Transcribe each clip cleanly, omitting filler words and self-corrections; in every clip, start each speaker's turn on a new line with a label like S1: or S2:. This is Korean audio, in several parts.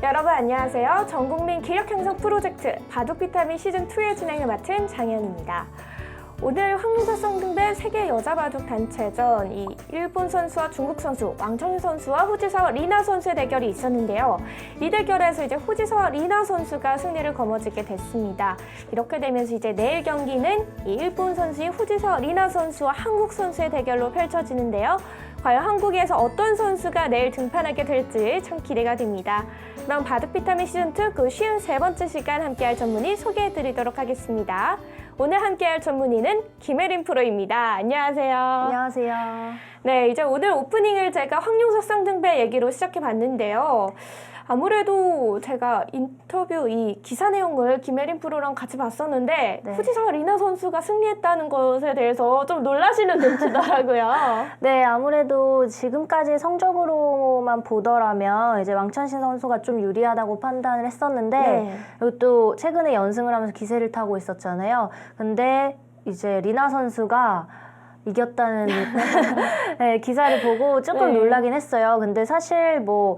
S1: 여러분 안녕하세요. 전국민 기력 향상 프로젝트 바둑 비타민 시즌2의 진행을 맡은 장현입니다. 오늘 황룡사 쌍등배 세계 여자 바둑 단체전 이 일본 선수와 중국 선수 왕청윤 선수와 후지사와 리나 선수의 대결이 있었는데요. 이 대결에서 이제 후지사와 리나 선수가 승리를 거머쥐게 됐습니다. 이렇게 되면서 이제 내일 경기는 이 일본 선수인 후지사와 리나 선수와 한국 선수의 대결로 펼쳐지는데요. 과연 한국에서 어떤 선수가 내일 등판하게 될지 참 기대가 됩니다. 그럼 바둑 비타민 시즌2 그 53번째 시간 함께할 전문의 소개해드리도록 하겠습니다. 오늘 함께할 전문의는 김혜린 프로입니다. 안녕하세요.
S2: 안녕하세요.
S1: 네, 이제 오늘 오프닝을 제가 황룡사 쌍등배 얘기로 시작해봤는데요. 아무래도 제가 인터뷰 이 기사 내용을 김혜린 프로랑 같이 봤었는데
S2: 네.
S1: 후지사 리나 선수가 승리했다는 것에 대해서 좀 놀라시는 눈치더라고요.
S2: 네, 아무래도 지금까지 성적으로만 보더라면 이제 왕천신 선수가 좀 유리하다고 판단을 했었는데
S1: 네.
S2: 그리고 또 최근에 연승을 하면서 기세를 타고 있었잖아요. 근데 이제 리나 선수가 이겼다는 네, 기사를 보고 조금
S1: 네.
S2: 놀라긴 했어요. 근데 사실 뭐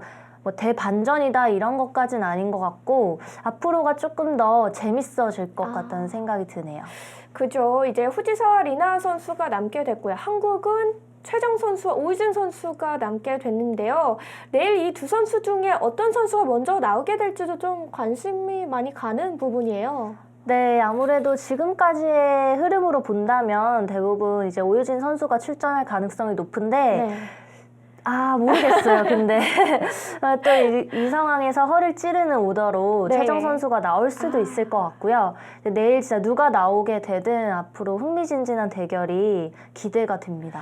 S2: 대반전이다 이런 것까지는 아닌 것 같고 앞으로가 조금 더 재밌어질 것 같다는 생각이 드네요.
S1: 그죠. 이제 후지사와 리나 선수가 남게 됐고요. 한국은 최정 선수와 오이진 선수가 남게 됐는데요. 내일 이 두 선수 중에 어떤 선수가 먼저 나오게 될지도 좀 관심이 많이 가는 부분이에요.
S2: 네, 아무래도 지금까지의 흐름으로 본다면 대부분 이제 오유진 선수가 출전할 가능성이 높은데
S1: 네.
S2: 모르겠어요. 근데 또 이 상황에서 허를 찌르는 오더로
S1: 네.
S2: 최정 선수가 나올 수도 있을 것 같고요. 내일 진짜 누가 나오게 되든 앞으로 흥미진진한 대결이 기대가 됩니다.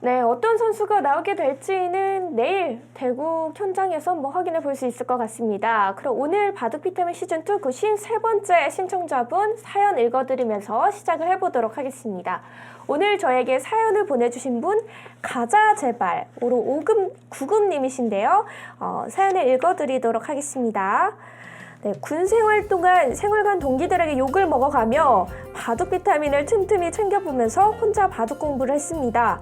S1: 네, 어떤 선수가 나오게 될지는 내일 대구 현장에서 확인해 볼 수 있을 것 같습니다. 그럼 오늘 바둑 비타민 시즌2 그 53번째 신청자분 사연 읽어드리면서 시작을 해보도록 하겠습니다. 오늘 저에게 사연을 보내주신 분 가자 제발 오로 9금님이신데요. 사연을 읽어드리도록 하겠습니다. 네, 군 생활 동안 생활관 동기들에게 욕을 먹어가며 바둑 비타민을 틈틈이 챙겨보면서 혼자 바둑 공부를 했습니다.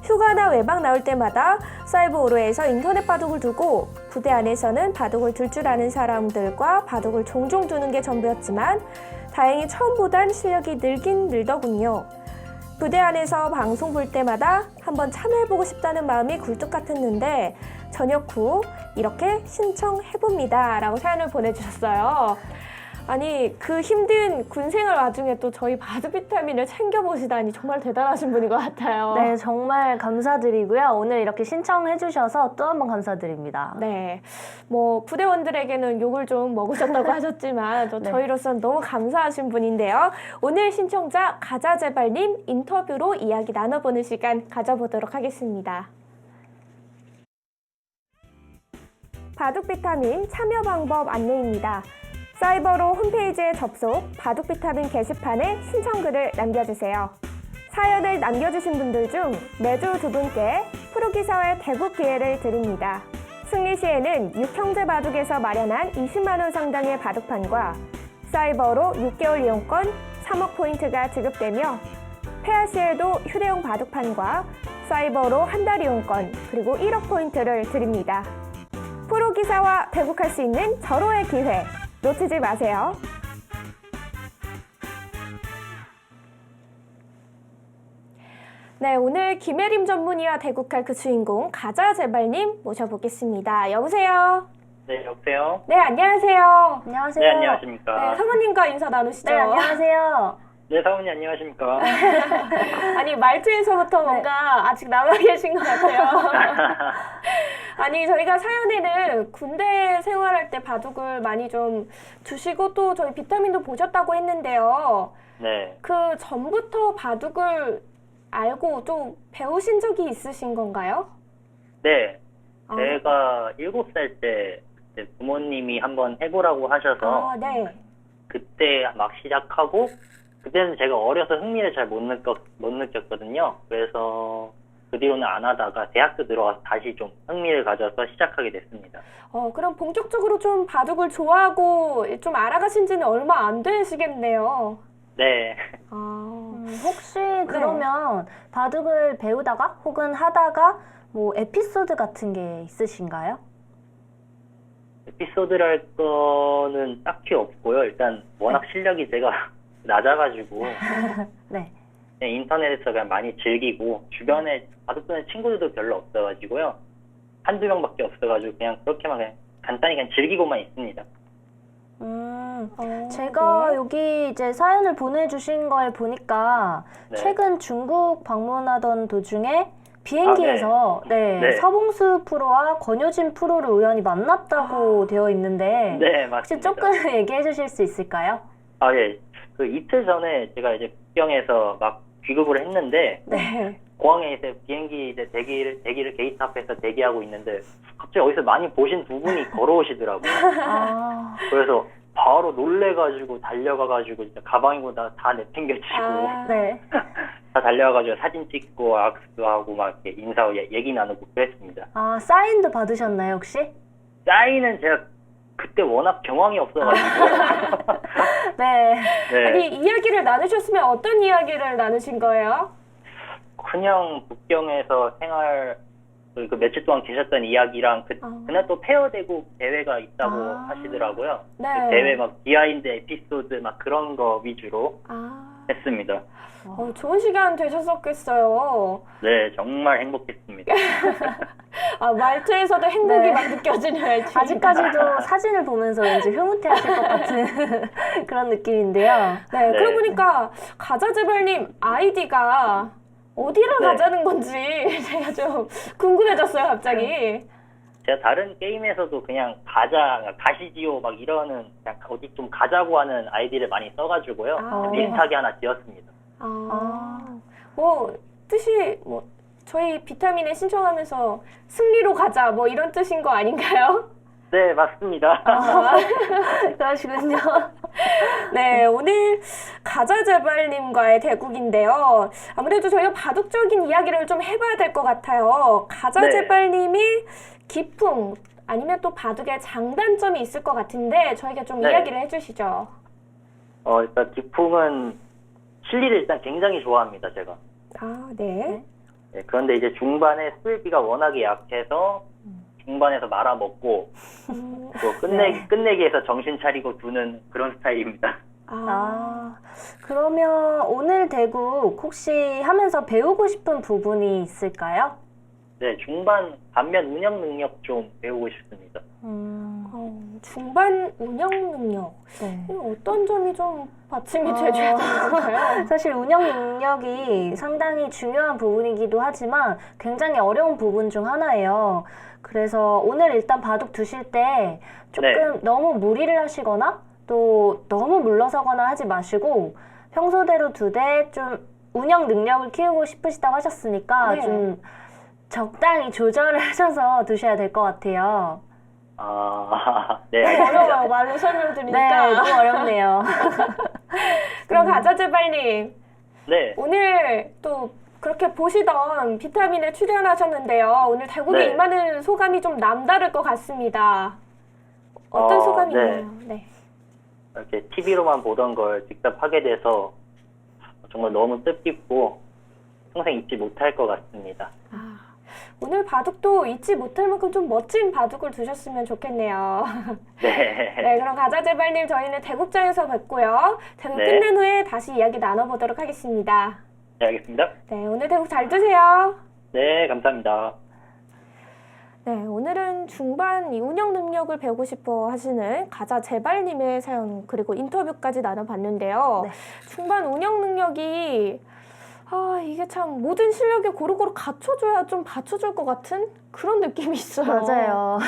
S1: 휴가나 외박 나올 때마다 사이버 오로에서 인터넷 바둑을 두고 부대 안에서는 바둑을 둘 줄 아는 사람들과 바둑을 종종 두는 게 전부였지만 다행히 처음보단 실력이 늘긴 늘더군요. 부대 안에서 방송 볼 때마다 한번 참여해보고 싶다는 마음이 굴뚝 같았는데 저녁 후 이렇게 신청해봅니다 라고 사연을 보내주셨어요. 아니 그 힘든 군생활 와중에 또 저희 바둑 비타민을 챙겨보시다니 정말 대단하신 분인 것 같아요.
S2: 네, 정말 감사드리고요. 오늘 이렇게 신청해 주셔서 또 한 번 감사드립니다.
S1: 네, 부대원들에게는 욕을 좀 먹으셨다고 하셨지만
S2: 네.
S1: 저희로서는 너무 감사하신 분인데요. 오늘 신청자 가자제발님 인터뷰로 이야기 나눠보는 시간 가져보도록 하겠습니다. 바둑 비타민 참여 방법 안내입니다. 사이버로 홈페이지에 접속, 바둑 비타민 게시판에 신청글을 남겨주세요. 사연을 남겨주신 분들 중 매주 2분께 프로기사회 대국 기회를 드립니다. 승리 시에는 육형제 바둑에서 마련한 20만 원 상당의 바둑판과 사이버로 6개월 이용권 3억 포인트가 지급되며 폐하 시에도 휴대용 바둑판과 사이버로 한 달 이용권 그리고 1억 포인트를 드립니다. 프로기사와 대국할 수 있는 절호의 기회 놓치지 마세요. 네, 오늘 김혜림 전문의와 대국할 그 주인공 가자제발님 모셔보겠습니다. 여보세요?
S3: 네, 여보세요?
S1: 네, 안녕하세요.
S2: 안녕하세요.
S3: 네, 안녕하십니까?
S1: 네, 사모님과 인사 나누시죠?
S2: 네, 안녕하세요.
S3: 네, 사모님 안녕하십니까?
S1: 아니, 말투에서부터 뭔가 아직 남아 계신 것 같아요. 아니, 저희가 사연에는 군대 생활할 때 바둑을 많이 좀 두시고 또 저희 비타민도 보셨다고 했는데요.
S3: 네.
S1: 그 전부터 바둑을 알고 좀 배우신 적이 있으신 건가요?
S3: 네. 제가 7살 때 이제 부모님이 한번 해보라고 하셔서
S1: 네.
S3: 그때 막 시작하고 그때는 제가 어려서 흥미를 잘 못 느꼈거든요. 그래서 그 뒤로는 안 하다가 대학교 들어가서 다시 좀 흥미를 가져서 시작하게 됐습니다.
S1: 그럼 본격적으로 좀 바둑을 좋아하고 좀 알아가신 지는 얼마 안 되시겠네요.
S3: 네.
S2: 혹시 그러면 바둑을 배우다가 혹은 하다가 뭐 에피소드 같은 게 있으신가요?
S3: 에피소드랄 거는 딱히 없고요. 일단 워낙 실력이 제가 낮아가지고
S2: 네.
S3: 그냥 인터넷에서 그냥 많이 즐기고 주변에 바둑두는 친구들도 별로 없어가지고요. 한두 명밖에 없어가지고 그냥 그렇게만 그냥 간단히 그냥 즐기고만 있습니다.
S2: 제가
S1: 네.
S2: 여기 이제 사연을 보내주신 거에 보니까
S3: 네.
S2: 최근 중국 방문하던 도중에 비행기에서
S3: 네.
S2: 서봉수 프로와 권효진 프로를 우연히 만났다고 되어 있는데
S3: 네,
S2: 혹시
S3: 맞습니다.
S2: 조금 얘기해 주실 수 있을까요?
S3: 아, 예. 그 이틀 전에 제가 이제 북경에서 막 귀국을 했는데
S1: 네.
S3: 공항에 이제 비행기 이제 대기를 게이트 앞에서 대기하고 있는데 갑자기 어디서 많이 보신 두 분이 걸어오시더라고요.
S2: 아,
S3: 그래서 바로 놀래가지고 달려가가지고 진짜 가방이고 다 내팽개치고
S2: 네.
S3: 다 달려가가지고 사진 찍고 악수하고 막 이렇게 인사하고 얘기 나누고 그랬습니다.
S2: 아, 사인도 받으셨나요, 혹시?
S3: 사인은 제가 그때 워낙 경황이 없어가지고
S2: 네.
S3: 네,
S1: 아니, 이야기를 나누셨으면 어떤 이야기를 나누신 거예요?
S3: 그냥 북경에서 그 며칠 동안 계셨던 이야기랑 그날 또 페어대국 대회가 있다고
S2: 아.
S3: 하시더라고요.
S1: 네.
S3: 그 대회 막 비하인드 에피소드 막 그런 거 위주로
S1: 아,
S3: 했습니다.
S1: 좋은 시간 되셨었겠어요.
S3: 네, 정말 행복했습니다.
S1: 아, 말투에서도 행복이
S2: 네.
S1: 막 느껴지는 말투.
S2: 아직까지도 사진을 보면서 왠지 흐뭇해 하실 것 같은 그런 느낌인데요.
S1: 네,
S3: 네.
S1: 그러고 보니까 가자제발님 아이디가 어디로
S3: 네.
S1: 가자는 건지 제가 좀 궁금해졌어요, 갑자기.
S3: 제가 다른 게임에서도 그냥 가시지요 막 이러는 그냥 어디 좀 가자고 하는 아이디를 많이 써가지고요.
S1: 아.
S3: 비슷하게 하나 지었습니다.
S1: 뭐 뜻이 뭐 저희 비타민에 신청하면서 승리로 가자 뭐 이런 뜻인 거 아닌가요?
S3: 네, 맞습니다.
S2: 그러시군요.
S1: 네, 오늘 가자제발님과의 대국인데요. 아무래도 저희가 바둑적인 이야기를 좀 해봐야 될 것 같아요. 가자제발님이 기풍 아니면 또 바둑의 장단점이 있을 것 같은데 저희가 좀
S3: 네.
S1: 이야기를 해주시죠.
S3: 일단 기풍은 실리를 일단 굉장히 좋아합니다, 제가.
S1: 아, 네.
S3: 네, 그런데 이제 중반에 수비가 워낙에 약해서 중반에서 말아먹고 또 끝내기에서 정신 차리고 두는 그런 스타일입니다.
S2: 아, 그러면 오늘 대국 혹시 하면서 배우고 싶은 부분이 있을까요?
S3: 네, 중반 반면 운영 능력 좀 배우고 싶습니다.
S1: 중반 운영 능력.
S2: 네.
S1: 어떤 점이 좀 받침이 돼줘야 되는 건가요?
S2: 사실 운영 능력이 상당히 중요한 부분이기도 하지만 굉장히 어려운 부분 중 하나예요. 그래서 오늘 일단 바둑 두실 때 조금 너무 무리를 하시거나 또 너무 물러서거나 하지 마시고 평소대로 두되 좀 운영 능력을 키우고 싶으시다고 하셨으니까
S1: 네.
S2: 좀 적당히 조절을 하셔서 두셔야 될 것 같아요.
S3: 네,
S1: 어려워요.
S3: 알겠습니다.
S1: 말로
S2: 네,
S1: 설명드리니까.
S2: 너무 어렵네요.
S1: 그럼 가자제발님,
S3: 네,
S1: 오늘 또 그렇게 보시던 비타민에 출연하셨는데요. 오늘 대국에
S3: 네.
S1: 임하는 소감이 좀 남다를 것 같습니다. 어떤 소감이
S3: 네.
S1: 있나요? 네.
S3: 이렇게 TV로만 보던 걸 직접 하게 돼서 정말 너무 뜻깊고 평생 잊지 못할 것 같습니다.
S1: 오늘 바둑도 잊지 못할 만큼 좀 멋진 바둑을 두셨으면 좋겠네요.
S3: 네,
S1: 네, 그럼 가자제발님 저희는 대국장에서 뵙고요. 대국
S3: 네.
S1: 끝낸 후에 다시 이야기 나눠보도록 하겠습니다.
S3: 네, 알겠습니다.
S1: 네, 오늘 대국 잘 두세요.
S3: 네, 감사합니다.
S1: 네, 오늘은 중반 이 운영 능력을 배우고 싶어 하시는 가자제발님의 사연 그리고 인터뷰까지 나눠봤는데요.
S2: 네.
S1: 중반 운영 능력이 이게 참 모든 실력에 고루고루 갖춰줘야 좀 받쳐줄 것 같은 그런 느낌이 있어요.
S2: 맞아요.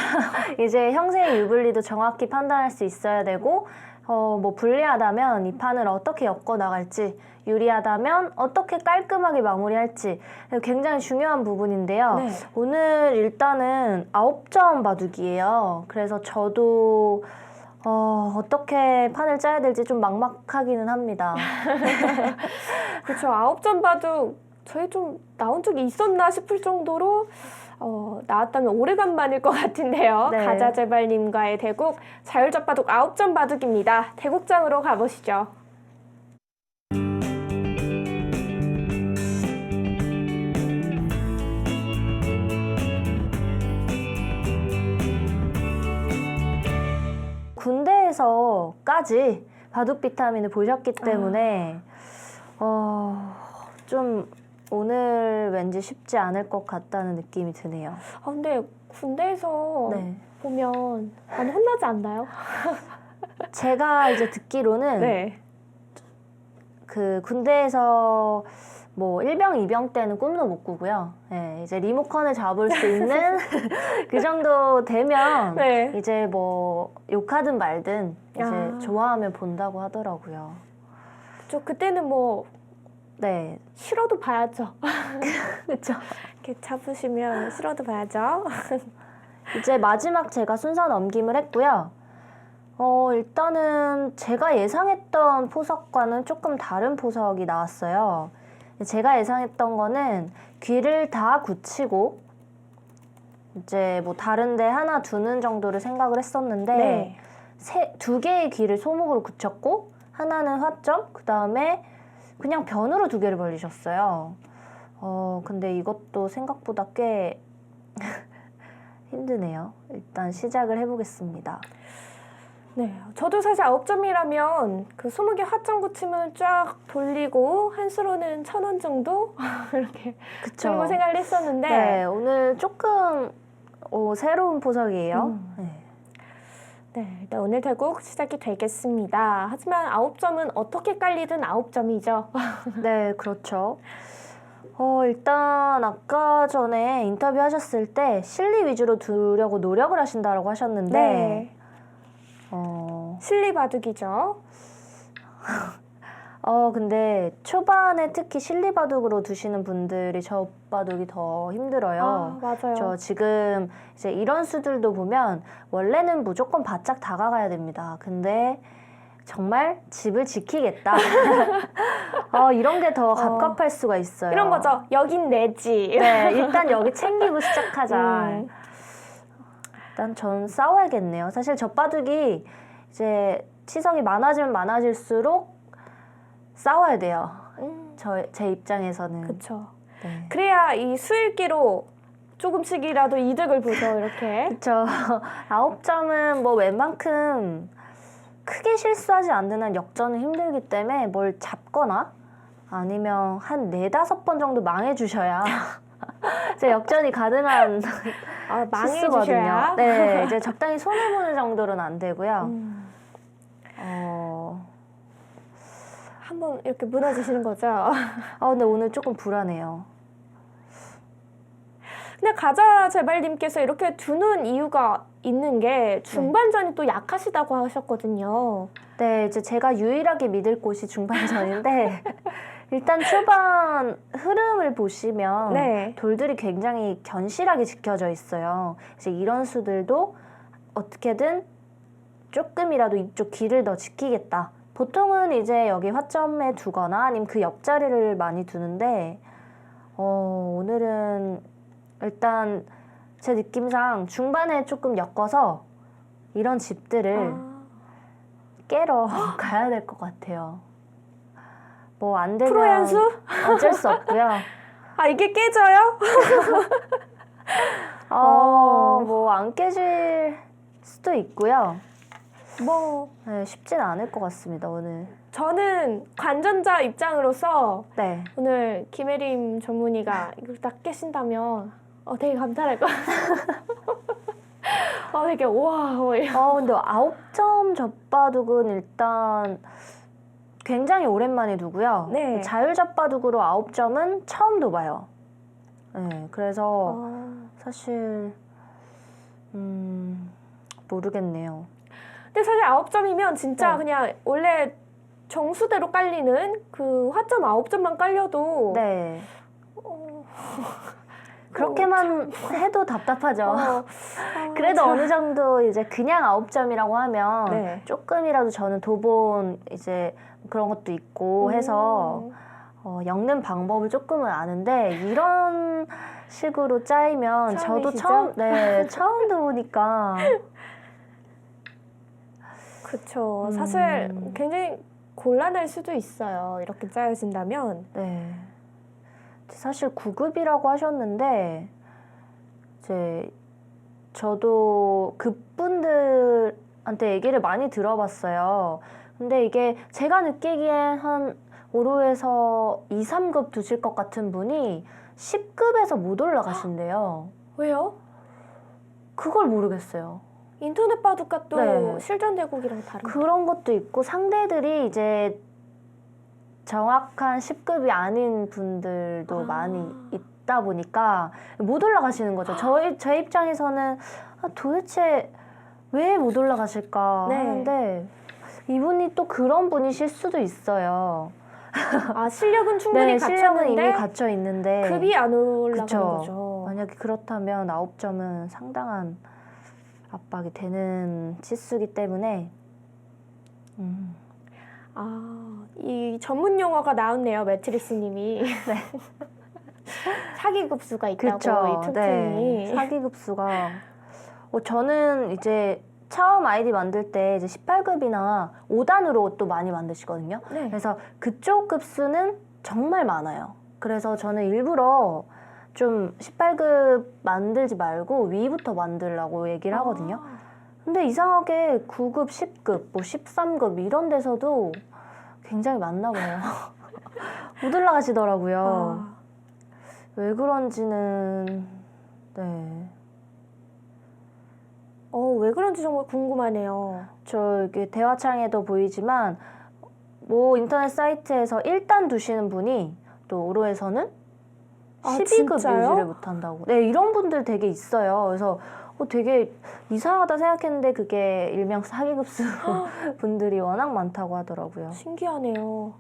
S2: 이제 형세의 유불리도 정확히 판단할 수 있어야 되고 뭐 불리하다면 이 판을 어떻게 엮어 나갈지 유리하다면 어떻게 깔끔하게 마무리할지 굉장히 중요한 부분인데요.
S1: 네.
S2: 오늘 일단은 9점 바둑이에요. 그래서 저도 어떻게 판을 짜야 될지 좀 막막하기는 합니다.
S1: 그렇죠. 9점 바둑 저희 좀 나온 적이 있었나 싶을 정도로 나왔다면 오래간만일 것 같은데요.
S2: 네.
S1: 가자제발님과의 대국 자율적 바둑 9점 바둑입니다. 대국장으로 가보시죠.
S2: 나와서까지 바둑 비타민을 보셨기 때문에 좀 오늘 왠지 쉽지 않을 것 같다는 느낌이 드네요.
S1: 근데 군대에서
S2: 네.
S1: 보면 많이 혼나지 않나요?
S2: 제가 이제 듣기로는
S1: 네.
S2: 그 군대에서 뭐 1병, 2병 때는 꿈도 못 꾸고요. 네, 이제 리모컨을 잡을 수 있는 그 정도 되면
S1: 네.
S2: 이제 뭐 욕하든 말든 이제
S1: 아.
S2: 좋아하면 본다고 하더라고요.
S1: 저 그때는 뭐
S2: 네,
S1: 싫어도 봐야죠.
S2: 그렇죠.
S1: 이렇게 잡으시면 싫어도 봐야죠.
S2: 이제 마지막 제가 순서 넘김을 했고요. 일단은 제가 예상했던 포석과는 조금 다른 포석이 나왔어요. 제가 예상했던 거는 귀를 다 굳히고 이제 뭐 다른데 하나 두는 정도를 생각을 했었는데
S1: 네.
S2: 두 개의 귀를 소목으로 굳혔고 하나는 화점, 그 다음에 그냥 변으로 두 개를 벌리셨어요. 근데 이것도 생각보다 꽤 힘드네요. 일단 시작을 해보겠습니다.
S1: 네, 저도 사실 9점이라면 그 20개 화점 굳히면 쫙 돌리고 한 수로는 1,000원 정도 이렇게
S2: 그쵸.
S1: 그런 거 생각을 했었는데
S2: 네, 오늘 조금 새로운 포석이에요. 네.
S1: 네, 일단 오늘 대국 시작이 되겠습니다. 하지만 9점은 어떻게 깔리든 9점이죠.
S2: 네, 그렇죠. 일단 아까 전에 인터뷰 하셨을 때 실리 위주로 두려고 노력을 하신다고 하셨는데
S1: 네,
S2: 어,
S1: 실리 바둑이죠.
S2: 근데 초반에 특히 실리 바둑으로 두시는 분들이 저 바둑이 더 힘들어요.
S1: 맞아요.
S2: 저 지금 이제 이런 수들도 보면 원래는 무조건 바짝 다가가야 됩니다. 근데 정말 집을 지키겠다. 이런 게 더 갑갑할 수가 있어요.
S1: 이런 거죠. 여긴 내지.
S2: 네, 일단 여기 챙기고 시작하자.
S1: 음.
S2: 일단 전 싸워야겠네요. 사실 젖바둑이 이제 치성이 많아지면 많아질수록 싸워야 돼요. 제 입장에서는.
S1: 그렇죠.
S2: 네.
S1: 그래야 이 수일기로 조금씩이라도 이득을 보죠. 이렇게.
S2: 그쵸. 9점은 뭐 웬만큼 크게 실수하지 않는 한 역전은 힘들기 때문에 뭘 잡거나 아니면 한 4-5번 정도 망해주셔야 이제 역전이 가능한
S1: 망해주셔야.
S2: 실수거든요. 네, 이제 적당히 손해보는 정도는 안 되고요.
S1: 한번 이렇게 무너지시는 거죠.
S2: 근데 오늘 조금 불안해요.
S1: 근데 가자 제발님께서 이렇게 두는 이유가 있는 게 중반전이 또 약하시다고 하셨거든요.
S2: 네, 이제 제가 유일하게 믿을 곳이 중반전인데 일단 초반 흐름을 보시면
S1: 네.
S2: 돌들이 굉장히 견실하게 지켜져 있어요. 이제 이런 수들도 어떻게든 조금이라도 이쪽 길을 더 지키겠다. 보통은 이제 여기 화점에 두거나 아니면 그 옆자리를 많이 두는데 오늘은 일단 제 느낌상 중반에 조금 엮어서 이런 집들을 깨러 가야 될 것 같아요. 뭐 안 되면
S1: 프로의 한 수?
S2: 어쩔 수 없고요.
S1: 이게 깨져요?
S2: 뭐 안 깨질 수도 있고요.
S1: 뭐
S2: 네, 쉽진 않을 것 같습니다, 오늘.
S1: 저는 관전자 입장으로서
S2: 네.
S1: 오늘 김혜림 전문의가 이걸 딱 깨신다면 되게 감탄할 것 같아요. 되게 우와.
S2: 근데 9점 젖바둑은 일단 굉장히 오랜만에 두고요.
S1: 네.
S2: 자율 젖바둑으로 9점은 처음 둬봐요. 네, 그래서 사실 모르겠네요.
S1: 근데 사실 9점이면 진짜
S2: 네.
S1: 그냥 원래 정수대로 깔리는 그 화점 9점만 깔려도
S2: 네. 그렇게만 해도 답답하죠. 그래도 어느 정도 이제 그냥 9점이라고 하면
S1: 네.
S2: 조금이라도 저는 도본 이제 그런 것도 있고 해서 엮는 방법을 조금은 아는데 이런 식으로 짜이면 저도
S1: 처음이시죠?
S2: 처음 들어보니까
S1: 그쵸. 사실 굉장히 곤란할 수도 있어요. 이렇게 짜여진다면.
S2: 네. 사실 9급이라고 하셨는데 이제 저도 그분들의 분들한테 얘기를 많이 들어봤어요. 근데 이게 제가 느끼기엔 한 5로에서 2, 3급 두실 것 같은 분이 10급에서 못 올라가신대요.
S1: 왜요?
S2: 그걸 모르겠어요.
S1: 인터넷 바둑값도
S2: 네.
S1: 실전 대국이랑 다른가?
S2: 그런 것도 있고 상대들이 이제 정확한 10급이 아닌 분들도
S1: 아.
S2: 많이 있다 보니까 못 올라가시는 거죠. 제 입장에서는 도대체 왜 못 올라가실까
S1: 네.
S2: 하는데 이분이 또 그런 분이실 수도 있어요.
S1: 아, 실력은 충분히
S2: 네, 실력은 이미
S1: 갖췄는데
S2: 갖춰 있는데
S1: 급이 안 올라가는
S2: 그쵸.
S1: 거죠.
S2: 만약에 그렇다면 9점은 상당한 압박이 되는 치수기 때문에
S1: 아, 이 전문 용어가 나왔네요, 매트리스님이.
S2: 네.
S1: 사기급수가 있다고,
S2: 그쵸.
S1: 이 특징이.
S2: 네. 사기급수가 저는 이제 처음 아이디 만들 때 이제 18급이나 5단으로 또 많이 만드시거든요.
S1: 네.
S2: 그래서 그쪽 급수는 정말 많아요. 그래서 저는 일부러 좀 18급 만들지 말고 위부터 만들라고 얘기를 하거든요.
S1: 아,
S2: 근데 이상하게 9급, 10급, 뭐 13급 이런 데서도 굉장히 많나 봐요. 못 올라가시더라고요.
S1: 아,
S2: 왜 그런지는 네.
S1: 왜 그런지 정말 궁금하네요.
S2: 저 이게 대화창에도 보이지만 뭐 인터넷 사이트에서 1단 두시는 분이 또 오로에서는
S1: 아,
S2: 12급
S1: 진짜요?
S2: 유지를 못한다고. 네, 이런 분들 되게 있어요. 그래서 되게 이상하다 생각했는데 그게 일명 사기급수 분들이 워낙 많다고 하더라고요.
S1: 신기하네요.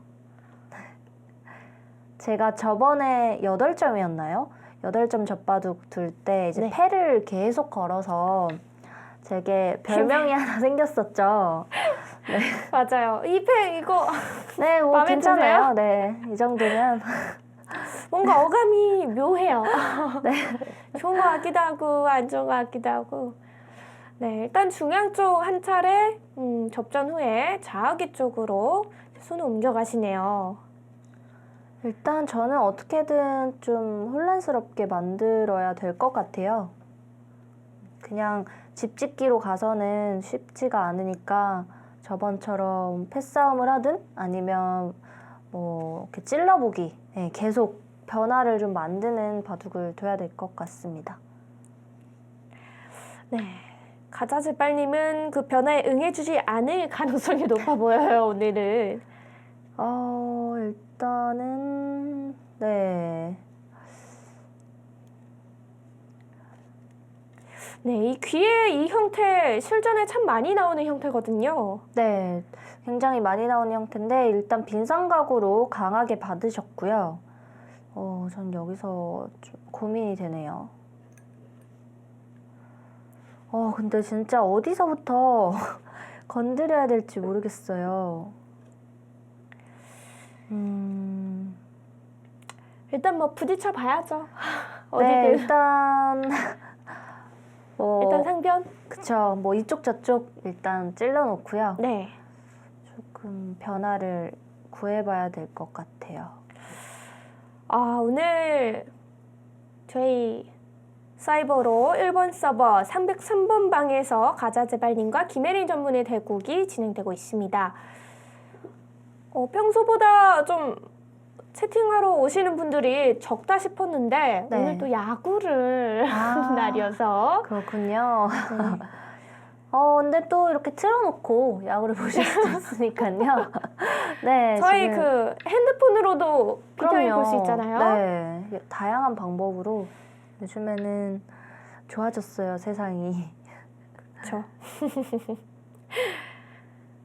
S2: 제가 저번에 8점이었나요? 8점 젖바둑 둘 때 이제
S1: 네.
S2: 패를 계속 걸어서 제게 별명이 하나 생겼었죠.
S1: 맞아요. 이거
S2: 네, 뭐
S1: 마음에
S2: 괜찮아요. 네, 이 정도면.
S1: 뭔가 어감이 묘해요. 네. 좋은 것 같기도 하고 안 좋은 것 같기도 하고. 네, 일단 중앙 쪽 한 차례 접전 후에 좌우기 쪽으로 손을 옮겨가시네요.
S2: 일단 저는 어떻게든 좀 혼란스럽게 만들어야 될 것 같아요. 그냥 집짓기로 가서는 쉽지가 않으니까 저번처럼 패싸움을 하든 아니면 뭐 이렇게 찔러보기, 네, 계속 변화를 좀 만드는 바둑을 둬야 될 것 같습니다.
S1: 네. 가자즈빨님은 그 변화에 응해주지 않을 가능성이 높아 보여요, 오늘은.
S2: 일단은 네.
S1: 네, 이 귀의 이 형태 실전에 참 많이 나오는 형태거든요.
S2: 네, 굉장히 많이 나오는 형태인데 일단 빈상각으로 강하게 받으셨고요. 전 여기서 좀 고민이 되네요. 근데 진짜 어디서부터 건드려야 될지 모르겠어요.
S1: 일단 뭐 부딪혀 봐야죠.
S2: 네,
S1: 어디든.
S2: 일단
S1: 일단 상변.
S2: 그쵸. 뭐 이쪽 저쪽 일단 찔러 놓고요.
S1: 네.
S2: 조금 변화를 구해봐야 될 것 같아요.
S1: 아, 오늘 저희 사이버로 1번 서버 303번 방에서 가자제발님과 김혜린 전문의 대국이 진행되고 있습니다. 평소보다 좀 채팅하러 오시는 분들이 적다 싶었는데
S2: 네.
S1: 오늘 또 야구를
S2: 아.
S1: 날이어서
S2: 그렇군요.
S1: 네.
S2: 근데 또 이렇게 틀어놓고 야구를 보실 수도 있으니까요. 네,
S1: 저희
S2: 지금
S1: 그 핸드폰으로도 비타민
S2: 그럼요.
S1: 볼 수 있잖아요.
S2: 네, 다양한 방법으로 요즘에는 좋아졌어요, 세상이.
S1: 그렇죠.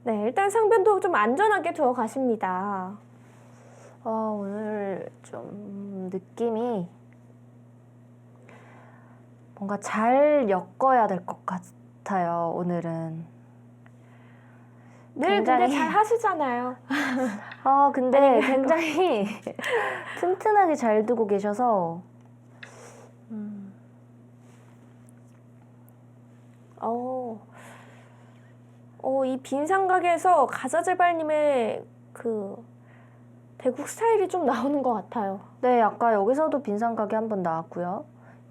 S1: 네, 일단 상변도 좀 안전하게 두어 가십니다.
S2: 오늘 좀 느낌이 뭔가 잘 엮어야 될 것 같아요, 오늘은.
S1: 늘
S2: 굉장히-
S1: 근데 잘 하시잖아요.
S2: 근데 굉장히 튼튼하게 잘 두고 계셔서
S1: 이 빈상각에서 가자제발님의 그 대국 스타일이 좀 나오는 것 같아요.
S2: 네, 아까 여기서도 빈상각이 한번 나왔고요.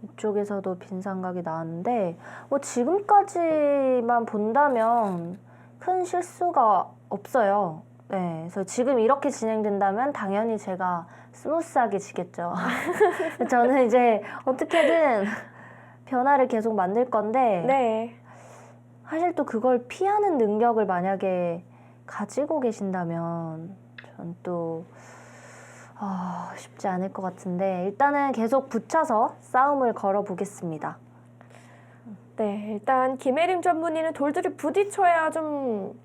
S2: 이쪽에서도 빈 삼각이 나왔는데 지금까지만 본다면 큰 실수가 없어요. 네, 그래서 지금 이렇게 진행된다면 당연히 제가 스무스하게 지겠죠. 저는 이제 어떻게든 변화를 계속 만들 건데
S1: 네.
S2: 사실 또 그걸 피하는 능력을 만약에 가지고 계신다면 전 또 쉽지 않을 것 같은데 일단은 계속 붙여서 싸움을 걸어 보겠습니다.
S1: 네, 일단 김혜림 전문의는 돌들이 부딪혀야 좀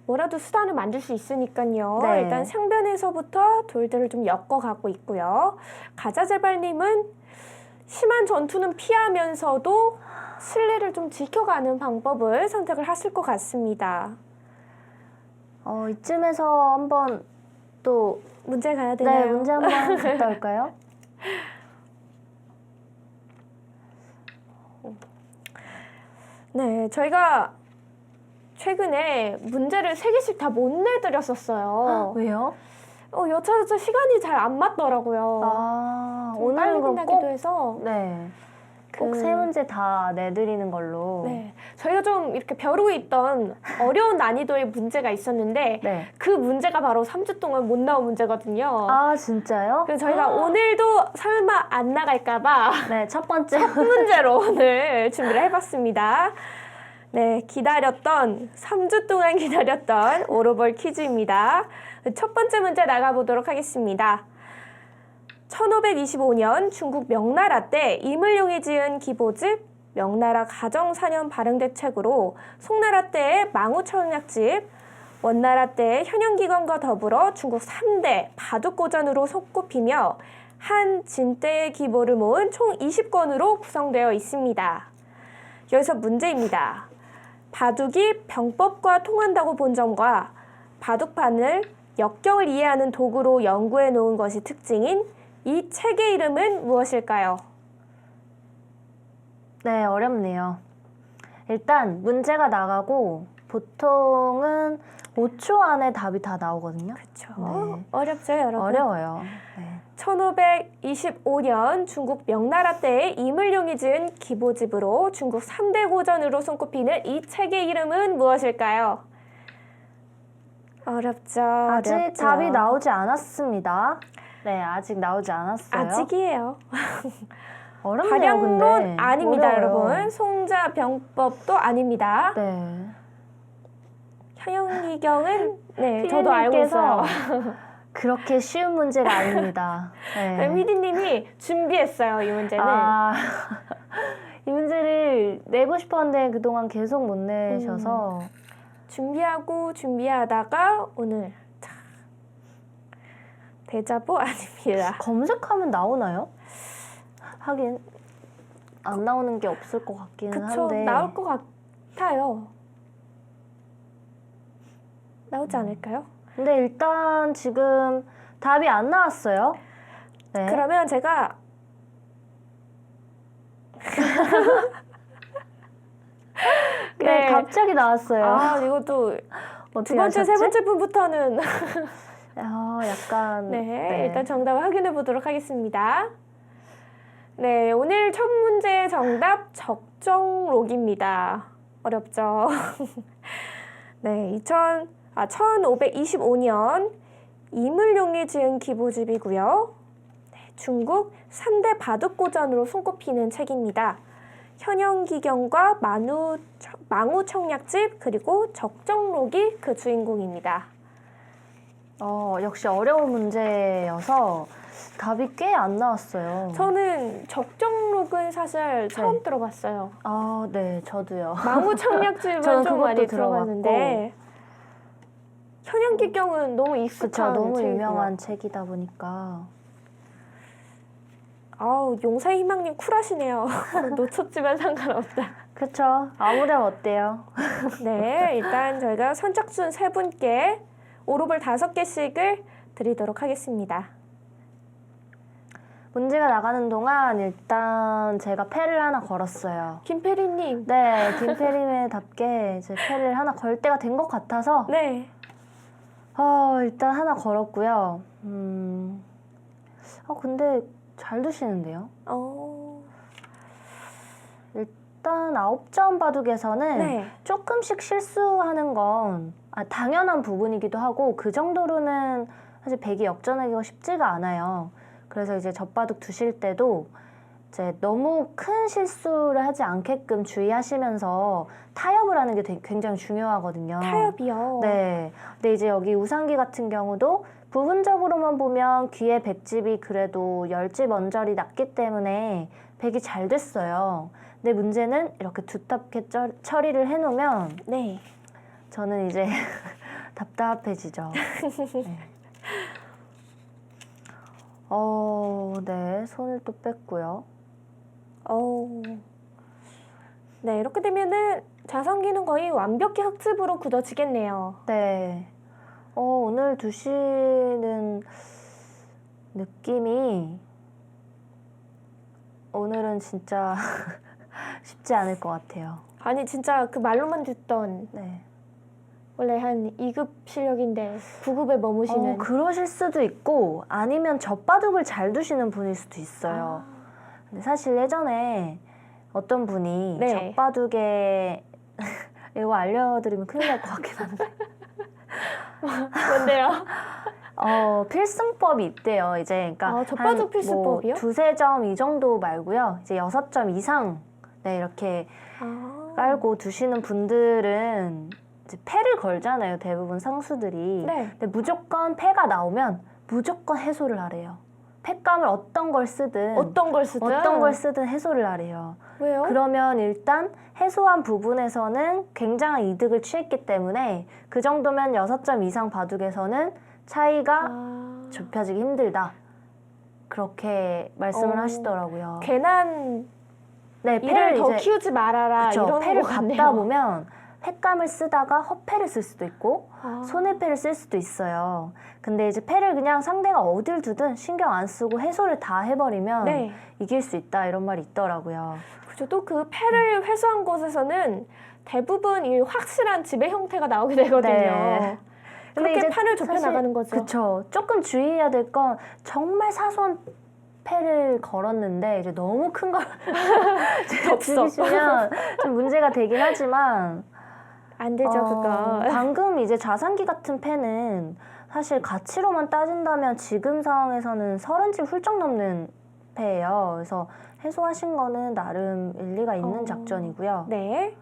S1: 뭐라도 수단을 만들 수 있으니까요.
S2: 네.
S1: 일단 상변에서부터 돌들을 좀 엮어가고 있고요. 가자제발님은 심한 전투는 피하면서도 실내를 좀 지켜가는 방법을 선택을 하실 것 같습니다.
S2: 이쯤에서 한번 또
S1: 문제 가야 되나요?
S2: 네, 문제 한번 갔다 올까요?
S1: 네, 저희가 최근에 문제를 3개씩 다 못 내드렸었어요.
S2: 왜요?
S1: 여차저차 시간이 잘 안 맞더라고요. 좀 빨리
S2: 오늘은 그럼
S1: 끝나기도
S2: 꼭
S1: 해서.
S2: 네. 꼭
S1: 그-
S2: 3문제 다 내드리는 걸로.
S1: 네, 저희가 좀 이렇게 벼르고 있던 어려운 난이도의 문제가 있었는데
S2: 네.
S1: 그 문제가 바로 3주 동안 못 나온 문제거든요.
S2: 아, 진짜요?
S1: 그래서 저희가 오늘도 설마 안 나갈까봐
S2: 네, 첫 번째.
S1: 문제로 오늘 준비를 해봤습니다. 네, 3주 동안 기다렸던 오로볼 퀴즈입니다. 첫 번째 문제 나가보도록 하겠습니다. 1525년 중국 명나라 때 이물룡이 지은 기보집 명나라 가정사년 발행대책으로 송나라 때의 망우청약집, 원나라 때의 현영기관과 더불어 중국 3대 바둑고전으로 손꼽히며 한 진대의 기보를 모은 총 20권으로 구성되어 있습니다. 여기서 문제입니다. 바둑이 병법과 통한다고 본 점과 바둑판을 역경을 이해하는 도구로 연구해 놓은 것이 특징인 이 책의 이름은 무엇일까요?
S2: 네, 어렵네요. 일단 문제가 나가고 보통은 5초 안에 답이 다 나오거든요.
S1: 그렇죠.
S2: 네.
S1: 어렵죠, 여러분?
S2: 어려워요. 네.
S1: 1525년 중국 명나라 때의 이물룡이 지은 기보집으로 중국 3대 고전으로 손꼽히는 이 책의 이름은 무엇일까요? 어렵죠.
S2: 아직
S1: 어렵죠.
S2: 답이 나오지 않았습니다. 네, 아직 나오지 않았어요.
S1: 아직이에요.
S2: 어렵네요,
S1: 발양론
S2: 근데.
S1: 아닙니다,
S2: 어려워요.
S1: 여러분. 송자 병법도 아닙니다.
S2: 네.
S1: 현영기경은 네, 저도 알고 있어요.
S2: 그렇게 쉬운 문제가 아닙니다. 네.
S1: 미디님이 준비했어요, 이 문제는.
S2: 이 문제를 내고 싶었는데 그동안 계속 못 내셔서
S1: 준비하다가 오늘 데자부 아닙니다.
S2: 검색하면 나오나요? 하긴 안 나오는 게 없을 것 같기는
S1: 그쵸,
S2: 한데
S1: 나올 것 같아요. 나오지 않을까요?
S2: 근데 일단 지금 답이 안 나왔어요. 네.
S1: 그러면 제가
S2: 네, 갑자기 나왔어요.
S1: 이것도
S2: 어떻게
S1: 두 번째, 세
S2: 하셨지?
S1: 번째 분부터는
S2: 약간
S1: 네, 일단 정답을 확인해 보도록 하겠습니다. 네, 오늘 첫 문제의 정답 적정록입니다. 어렵죠? 네, 1525년 이물룡이 지은 기보집이고요. 네, 중국 3대 바둑고전으로 손꼽히는 책입니다. 현영기경과 망우청약집 그리고 적정록이 그 주인공입니다.
S2: 역시 어려운 문제여서 답이 꽤 안 나왔어요.
S1: 저는 적정록은 사실 처음 들어봤어요.
S2: 네, 저도요.
S1: 망우청약집은
S2: 저는
S1: 좀
S2: 그것도
S1: 많이
S2: 들어봤고.
S1: 들어봤는데 현영기경은 너무
S2: 그쵸,
S1: 익숙한
S2: 너무
S1: 책이고요.
S2: 유명한 책이다 보니까.
S1: 용사희망님 쿨하시네요. 놓쳤지만 상관없다.
S2: 그쵸. 아무렴 어때요?
S1: 네, 일단 저희가 선착순 3분께 오로볼 5개씩을 드리도록 하겠습니다.
S2: 문제가 나가는 동안 일단 제가 패를 하나 걸었어요.
S1: 김페리님.
S2: 네, 김페림의답게 제 패를 하나 걸 때가 된 것 같아서
S1: 네.
S2: 일단 하나 걸었고요. 근데 잘 두시는데요? 일단 9점 바둑에서는
S1: 네.
S2: 조금씩 실수하는 건 당연한 부분이기도 하고 그 정도로는 사실 백이 역전하기가 쉽지가 않아요. 그래서 이제 젖바둑 두실 때도 이제 너무 큰 실수를 하지 않게끔 주의하시면서 타협을 하는 게 굉장히 중요하거든요.
S1: 타협이요.
S2: 네. 근데 이제 여기 우상기 같은 경우도 부분적으로만 보면 귀에 백집이 그래도 10집 언저리 났기 때문에 백이 잘 됐어요. 근데 문제는 이렇게 두텁게 처리를 해놓으면
S1: 네.
S2: 저는 이제 답답해지죠. 네. 네. 손을 또 뺐고요.
S1: 네, 이렇게 되면은 자성기는 거의 완벽히 흑집으로 굳어지겠네요.
S2: 네. 오늘 두시는 느낌이 오늘은 진짜 쉽지 않을 것 같아요.
S1: 아니, 진짜 그 말로만 듣던
S2: 네.
S1: 원래 한 2급 실력인데 9급에 머무시는.
S2: 그러실 수도 있고 아니면 젖바둑을 잘 두시는 분일 수도 있어요. 근데 사실 예전에 어떤 분이
S1: 네.
S2: 젖바둑에 이거 알려드리면 큰일 날 것 같긴 한데
S1: 뭔데요?
S2: 필승법이 있대요. 이제 그러니까
S1: 젖바둑
S2: 한
S1: 필승법이요?
S2: 뭐 2-3점 이 정도 말고요. 이제 6점 이상 네, 이렇게 깔고 두시는 분들은 이제 패를 걸잖아요. 대부분 상수들이.
S1: 네.
S2: 근데 무조건 패가 나오면 무조건 해소를 하래요. 패감을 어떤 걸 쓰든
S1: 어떤 걸 쓰든
S2: 해소를 하래요.
S1: 왜요?
S2: 그러면 일단 해소한 부분에서는 굉장한 이득을 취했기 때문에 그 정도면 6점 이상 바둑에서는 차이가 좁혀지기 힘들다. 그렇게 말씀을 하시더라고요.
S1: 괜한
S2: 네,
S1: 이를 더
S2: 이제
S1: 키우지 말아라
S2: 그쵸,
S1: 이런
S2: 패를
S1: 거 같네요.
S2: 받다 보면 패감을 쓰다가 허패를 쓸 수도 있고 손해패를 쓸 수도 있어요. 근데 이제 패를 그냥 상대가 어딜 두든 신경 안 쓰고 해소를 다 해버리면
S1: 네.
S2: 이길 수 있다 이런 말이 있더라고요.
S1: 그죠. 또 그 패를 회수한 곳에서는 대부분 이 확실한 지배 형태가 나오게 되거든요.
S2: 네.
S1: 그렇게
S2: 이제
S1: 판을 좁혀
S2: 사실
S1: 나가는 거죠.
S2: 그쵸. 조금 주의해야 될 건 정말 사소한 패를 걸었는데 이제 너무 큰 걸 죽이시면 좀 문제가 되긴 하지만
S1: 안 되죠, 그거.
S2: 방금 이제 자산기 같은 패는 사실 가치로만 따진다면 지금 상황에서는 30집 훌쩍 넘는 패예요. 그래서 해소하신 거는 나름 일리가 있는 작전이고요.
S1: 네.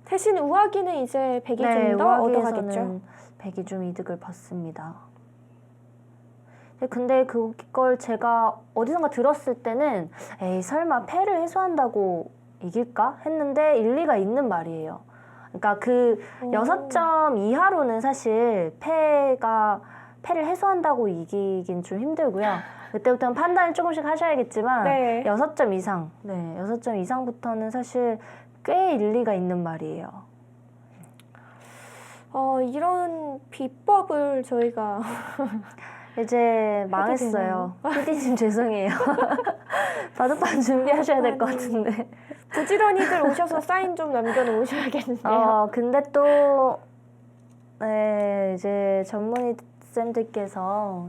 S1: 대신 우아기는 이제 백이 좀 더 얻어가겠죠.
S2: 우아기에서는 백이 좀 이득을 받습니다. 근데 그걸 제가 어디선가 들었을 때는 에이 설마 패를 해소한다고 이길까? 했는데 일리가 있는 말이에요. 그러니까 그 6점 이하로는 사실 패를 해소한다고 이기긴 좀 힘들고요. 그때부터는 판단을 조금씩 하셔야겠지만
S1: 네.
S2: 6점 이상, 6점 이상부터는 사실 꽤 일리가 있는 말이에요.
S1: 이런 비법을 저희가
S2: 이제 망했어요. PD님 죄송해요. 바둑판 준비하셔야 될 것 같은데.
S1: 부지런히들 오셔서 사인 좀 남겨놓으셔야겠는데요.
S2: 근데 또 이제 전문의 쌤들께서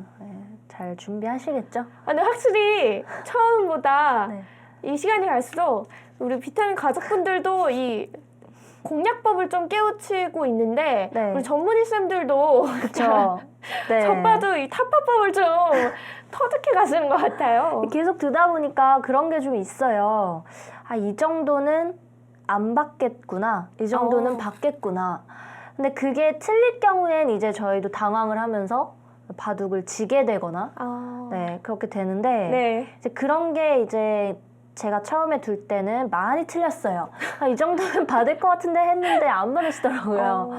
S2: 잘 준비하시겠죠?
S1: 근데 확실히 처음보다
S2: 네.
S1: 이 시간이 갈수록 우리 비타민 가족분들도 이 공략법을 좀 깨우치고 있는데
S2: 네.
S1: 우리 전문의 쌤들도
S2: 그쵸. 네.
S1: 첫봐도 이 타파법을 좀 터득해 가시는 것 같아요.
S2: 계속 듣다 보니까 그런 게 좀 있어요. 이 정도는 안 받겠구나. 이 정도는 받겠구나. 근데 그게 틀릴 경우엔 이제 저희도 당황을 하면서 바둑을 지게 되거나 네, 그렇게 되는데
S1: 네.
S2: 이제 그런 게 이제 제가 처음에 둘 때는 많이 틀렸어요. 이 정도면 받을 것 같은데 했는데 안 받으시더라고요.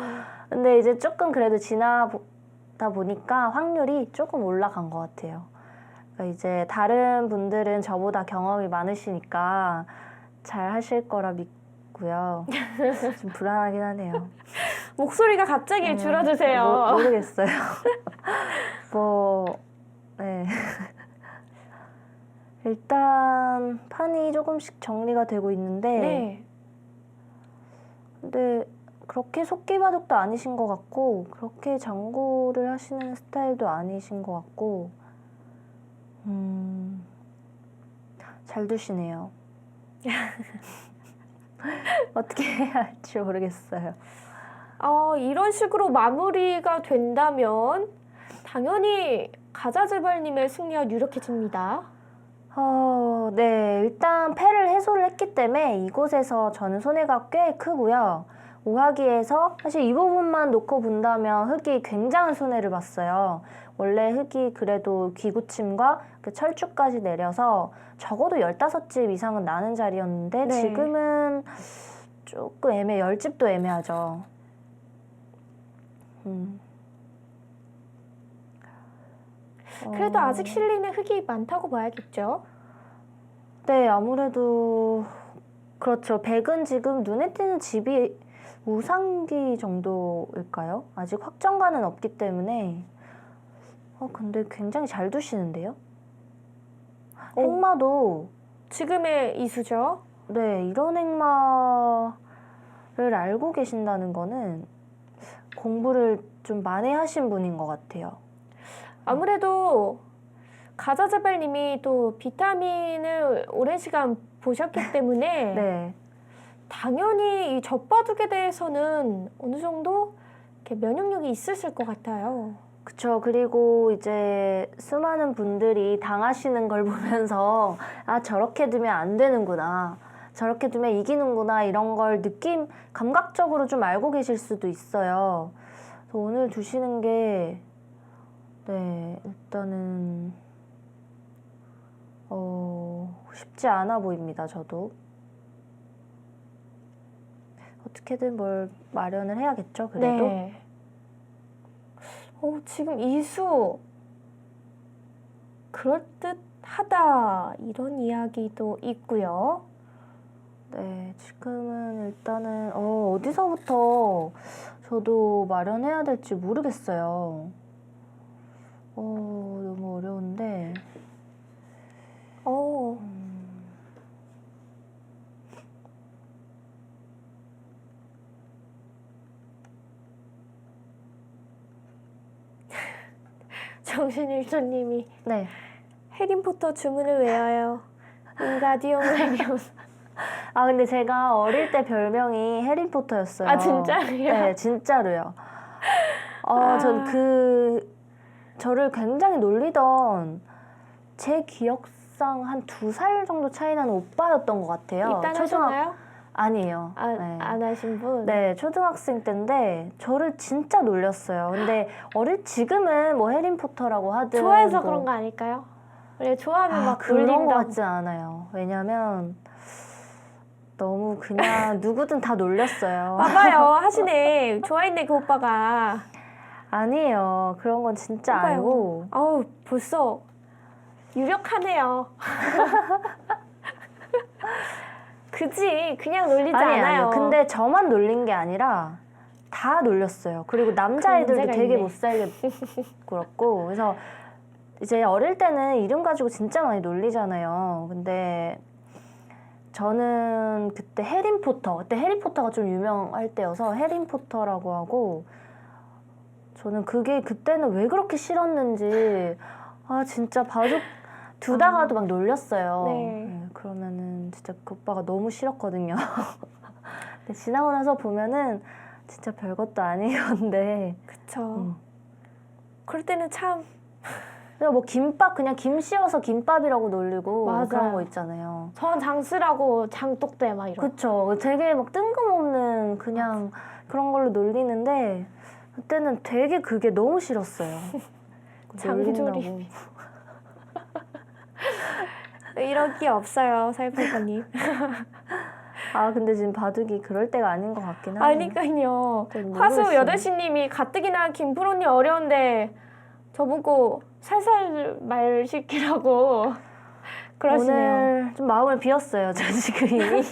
S2: 근데 이제 조금 그래도 지나다 보니까 확률이 조금 올라간 것 같아요. 그러니까 이제 다른 분들은 저보다 경험이 많으시니까 잘 하실 거라 믿고요. 좀 불안하긴 하네요.
S1: 목소리가 갑자기 줄어드세요.
S2: 모르겠어요. 네. 일단 판이 조금씩 정리가 되고 있는데
S1: 네.
S2: 근데 그렇게 속기바둑도 아니신 것 같고 그렇게 장구를 하시는 스타일도 아니신 것 같고 잘 두시네요. 어떻게 해야 할지 모르겠어요.
S1: 이런 식으로 마무리가 된다면 당연히 가자제발님의 승리가 유력해집니다.
S2: 네, 일단 패를 해소를 했기 때문에 이곳에서 저는 손해가 꽤 크고요. 오하기에서 사실 이 부분만 놓고 본다면 흑이 굉장한 손해를 봤어요. 원래 흑이 그래도 귀구침과 그 철쭉까지 내려서 적어도 15집 이상은 나는 자리였는데
S1: 네.
S2: 지금은 조금 10집도 애매하죠.
S1: 그래도 아직 실리는 흑이 많다고 봐야겠죠.
S2: 네, 아무래도 그렇죠. 100은 지금 눈에 띄는 집이 우상기 정도일까요? 아직 확정가는 없기 때문에 근데 굉장히 잘 두시는데요? 행마도
S1: 지금의 이수죠.
S2: 네, 이런 행마를 알고 계신다는 거는 공부를 좀 많이 하신 분인 것 같아요.
S1: 아무래도 가자제발님이 또 비타민을 오랜 시간 보셨기 때문에
S2: 네,
S1: 당연히 이 젖바둑에 대해서는 어느 정도 이렇게 면역력이 있으실 것 같아요.
S2: 그쵸. 그리고 이제 수많은 분들이 당하시는 걸 보면서 아, 저렇게 두면 안 되는구나. 저렇게 두면 이기는구나. 이런 걸 감각적으로 좀 알고 계실 수도 있어요. 그래서 오늘 두시는 게 네, 일단은 쉽지 않아 보입니다. 저도. 어떻게든 뭘 마련을 해야겠죠. 그래도.
S1: 네. 지금 이수 그럴듯하다 이런 이야기도 있고요.
S2: 네, 지금은 일단은 어디서부터 저도 마련해야 될지 모르겠어요. 너무 어려운데.
S1: 정신일조님이
S2: 네.
S1: 해리포터 주문을 외워요. 윙가디움 레비오사.
S2: 근데 제가 어릴 때 별명이 해리포터였어요.
S1: 아, 진짜요?
S2: 네, 진짜로요.
S1: 아.
S2: 전 저를 굉장히 놀리던 제 기억상 한 2살 정도 차이 나는 오빠였던 것 같아요.
S1: 입단 하셨나요?
S2: 아니에요.
S1: 안 하신 분?
S2: 네, 초등학생 때인데 저를 진짜 놀렸어요. 근데 지금은 뭐 해리포터라고 하든
S1: 좋아해서
S2: 뭐
S1: 그런 거 아닐까요? 원래 좋아하면 막
S2: 그런 것
S1: 놀린다고.
S2: 같진 않아요. 왜냐면 너무 그냥 누구든 다 놀렸어요.
S1: 봐봐요. 하시네. 좋아했네, 그 오빠가.
S2: 아니에요. 그런 건 진짜
S1: 봐봐요.
S2: 아니고.
S1: 벌써 유력하네요. 그지? 그냥 놀리지 않아요.
S2: 아니에요. 근데 저만 놀린 게 아니라 다 놀렸어요. 그리고 남자애들도
S1: 문제가
S2: 되게
S1: 있네.
S2: 못 살게 굴었고. 그래서 이제 어릴 때는 이름 가지고 진짜 많이 놀리잖아요. 근데 저는 그때 그때 해리포터가 좀 유명할 때여서 해리포터라고 하고, 저는 그게 그때는 왜 그렇게 싫었는지 진짜 바둑 두다가도 막 놀렸어요.
S1: 네.
S2: 그러면은 진짜 그 오빠가 너무 싫었거든요. 근데 지나고 나서 보면은 진짜 별것도 아니었는데.
S1: 그쵸. 그럴 때는 참
S2: 그냥 뭐 그냥 김 씌워서 김밥이라고 놀리고
S1: 맞아요.
S2: 그런 거 있잖아요.
S1: 전 장수라고 장독대 막 이런.
S2: 그쵸. 되게 막 뜬금없는 그냥 그런 걸로 놀리는데 그때는 되게 그게 너무 싫었어요.
S1: 장조림.
S2: 놀린다고.
S1: 이럴 게 없어요, 살팔거님.
S2: 근데 지금 바둑이 그럴 때가 아닌 것 같긴 하네요.
S1: 아니까요.
S2: 좀
S1: 화수
S2: 모르겠어요.
S1: 8시님이 가뜩이나 김프로님 어려운데 저보고 살살 말 시키라고 그러시네요.
S2: 오늘 좀 마음을 비웠어요. 저 지금 이미.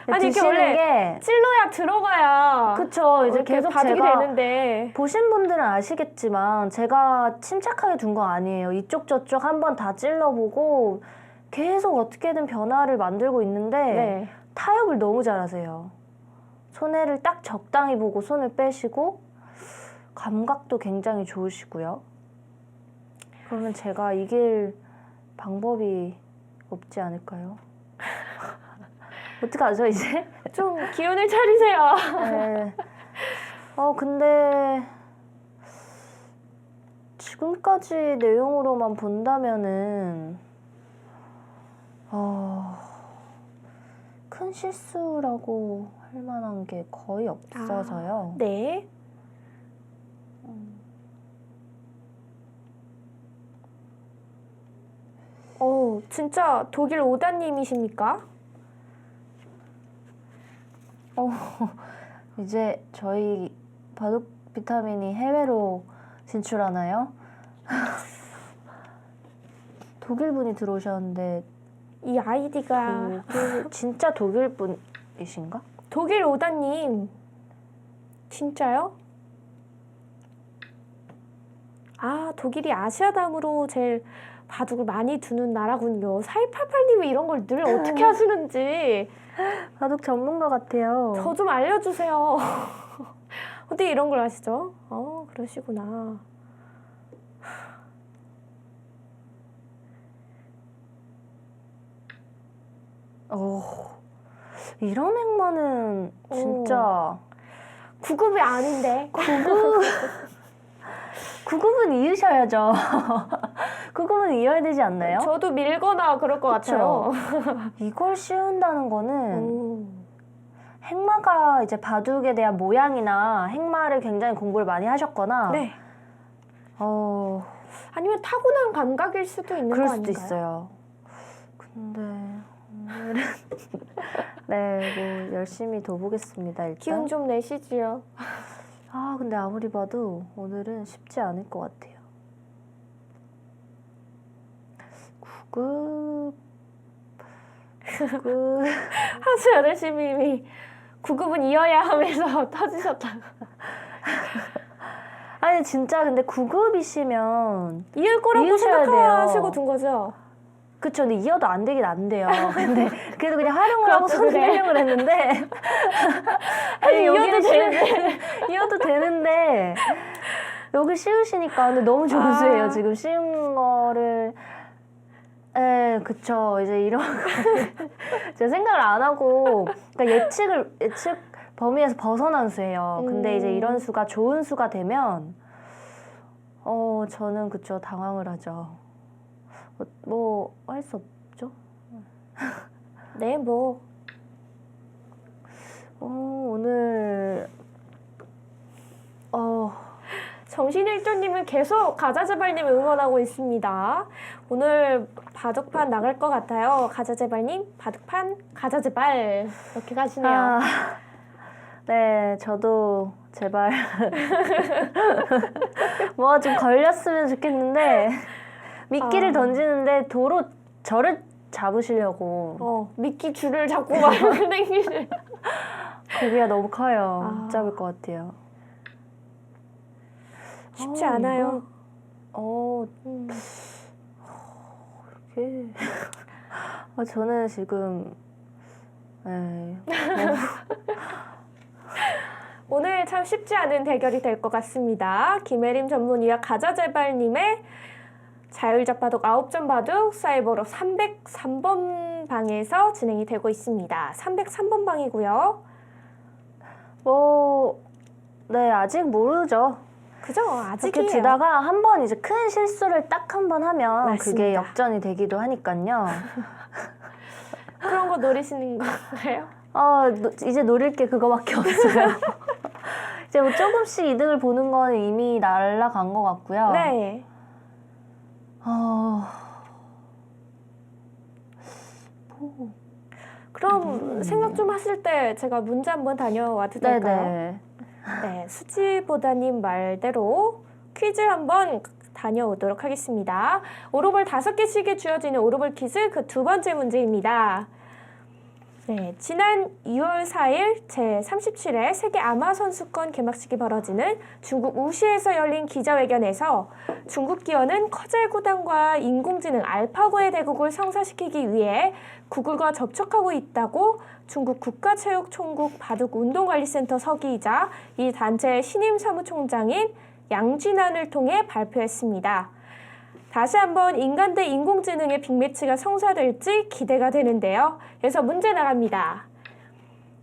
S1: 아니, 이게 원래 찔러야 들어가야
S2: 그쵸. 이제
S1: 이렇게
S2: 계속
S1: 바둑이
S2: 제가
S1: 되는데.
S2: 보신 분들은 아시겠지만 제가 침착하게 둔 거 아니에요. 이쪽 저쪽 한번 다 찔러보고 계속 어떻게든 변화를 만들고 있는데
S1: 네.
S2: 타협을 너무 잘하세요. 손해를 딱 적당히 보고 손을 빼시고 감각도 굉장히 좋으시고요. 그러면 제가 이길 방법이 없지 않을까요? 어떡하죠, 이제?
S1: 좀 기운을 차리세요.
S2: 네. 근데 지금까지 내용으로만 본다면은 큰 실수라고 할 만한 게 거의 없어서요.
S1: 네. 진짜 독일 오다님이십니까?
S2: 이제 저희 바둑 비타민이 해외로 진출하나요? 독일 분이 들어오셨는데
S1: 이 아이디가
S2: 진짜 독일 분이신가?
S1: 독일 오다님 진짜요? 아, 독일이 아시아담으로 제일 바둑을 많이 두는 나라군요. 4188님이 이런 걸 늘 어떻게 하시는지
S2: 바둑 전문가 같아요.
S1: 저 좀 알려주세요. 어떻게 이런 걸 아시죠? 그러시구나.
S2: 이런 행마는 진짜
S1: 9급이 아닌데.
S2: 9급은 이으셔야죠. 9급은 이어야 되지 않나요?
S1: 저도 밀거나 그럴 것 같아요.
S2: 이걸 씌운다는 거는 행마가 이제 바둑에 대한 모양이나 행마를 굉장히 공부를 많이 하셨거나
S1: 네. 아니면 타고난 감각일 수도 있는 거
S2: 그럴
S1: 아닌가요?
S2: 수도 있어요. 근데 오늘은 네, 뭐 열심히 둬보겠습니다. 일단.
S1: 기운 좀 내시지요.
S2: 근데 아무리 봐도 오늘은 쉽지 않을 것 같아요. 9급
S1: 하수 여덟시님이 9급은 이어야 하면서 터지셨다고.
S2: 아니 진짜 근데 9급이시면
S1: 이을 거라고
S2: 이으셔야
S1: 생각하시고
S2: 돼요.
S1: 둔 거죠?
S2: 그쵸. 근데 이어도 안 되긴 안 돼요. 근데 그래도 그냥 활용을 하고
S1: 그렇죠,
S2: 손
S1: 그래.
S2: 빼려고 했는데
S1: 아니, 이어도
S2: 여기를
S1: 되는데.
S2: 이어도 되는데 여기 씌우시니까 근데 너무 좋으세요. 지금 씌운 거를 그쵸. 이제 이런 거를 제가 생각을 안 하고 그러니까 예측 범위에서 벗어난 수예요. 근데 이제 이런 수가 좋은 수가 되면 저는 그쵸. 당황을 하죠. 뭐 할 수 없죠.
S1: 네, 뭐.
S2: 오늘
S1: 정신일조님은 계속 가자제발님 응원하고 있습니다. 오늘 바둑판 나갈 것 같아요. 가자제발님, 바둑판 가자제발 이렇게 가시네요.
S2: 네, 저도 제발 뭐가 좀 걸렸으면 좋겠는데 미끼를 던지는데 도로 저를 잡으시려고
S1: 미끼 줄을 잡고 막 이렇게 당기시네.
S2: 고비가 너무 커요. 못 잡을 것 같아요.
S1: 쉽지 않아요.
S2: 이렇게 저는 지금
S1: 오늘 참 쉽지 않은 대결이 될 것 같습니다. 김혜림 전문의와 가자제발님의 자율작 바둑 9점 바둑 사이버로 303번 방에서 진행이 되고 있습니다. 303번 방이고요.
S2: 네, 아직 모르죠.
S1: 그죠?
S2: 이렇게
S1: 아직이에요.
S2: 두다가 한 번 이제 큰 실수를 딱 한 번 하면
S1: 맞습니다.
S2: 그게 역전이 되기도 하니까요.
S1: 그런 거 노리시는 건가요?
S2: 이제 노릴 게 그거밖에 없어요. 이제 뭐 조금씩 이득을 보는 건 이미 날아간 것 같고요.
S1: 네. 그럼 생각 좀 하실 때 제가 문제 한번 다녀와도 될까요?
S2: 네네.
S1: 네, 수지보다님 말대로 퀴즈 한번 다녀오도록 하겠습니다. 오로벌 5개씩에 주어지는 오로벌 퀴즈 그 두 번째 문제입니다. 네, 지난 2월 4일 제37회 세계 아마 선수권 개막식이 벌어지는 중국 우시에서 열린 기자회견에서 중국 기어는 커젤 구단과 인공지능 알파고의 대국을 성사시키기 위해 구글과 접촉하고 있다고 중국 국가체육총국 바둑운동관리센터 서기이자 이 단체의 신임 사무총장인 양진안을 통해 발표했습니다. 다시 한번 인간 대 인공지능의 빅매치가 성사될지 기대가 되는데요. 그래서 문제 나갑니다.